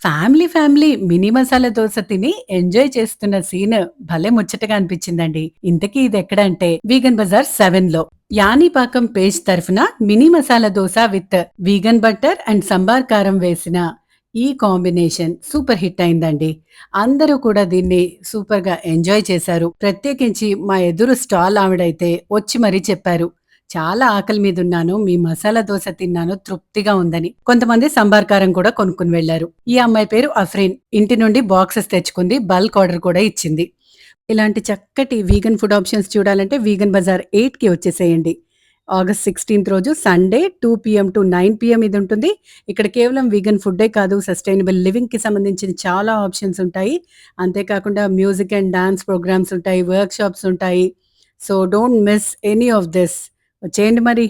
Family mini masala dosa తిని enjoy చేస్తున్న scene భలే ముచ్చటగా అనిపించిందండి. ఇంతకీ ఇదెక్కడంటే వీగన్ బజార్ 7లో. యానిపాకం పేజ్ తరఫున mini masala dosa with vegan butter and sambar కారం వేసిన ఈ కాంబినేషన్ సూపర్ హిట్ అయిందండి. అందరూ కూడా దీన్ని సూపర్‌గా ఎంజాయ్ చేశారు. ప్రత్యేకించి మా ఎదురు స్టాల్ ఆవిడైతే వచ్చి మరీ చెప్పారు. చాలా ఆకలి మీదున్నాను. మీ మసాలా దోస తిన్నాను. తృప్తిగా ఉందని. కొంతమంది సంబార్ కారం కూడా కొనుక్కొని వెళ్లారు. ఈ అమ్మాయి పేరు అఫ్రీన్. ఇంటి నుండి బాక్సెస్ తెచ్చుకుంది. బల్క్ ఆర్డర్ కూడా ఇచ్చింది. ఇలాంటి చక్కటి వీగన్ ఫుడ్ ఆప్షన్స్ చూడాలంటే వీగన్ బజార్ 8కి వచ్చేసేయండి. ఆగస్ట్ 16థ్ రోజు సండే 2 పీఎం టు 9 పీఎం ఇదుంటుంది. ఇక్కడ కేవలం వీగన్ ఫుడ్డే కాదు, సస్టైనబుల్ లివింగ్‌కి సంబంధించిన చాలా ఆప్షన్స్ ఉంటాయి. అంతేకాకుండా మ్యూజిక్ అండ్ డాన్స్ ప్రోగ్రామ్స్ ఉంటాయి. వర్క్‌షాప్స్ ఉంటాయి. So, don't miss any of this. వచ్చేయండి మరి.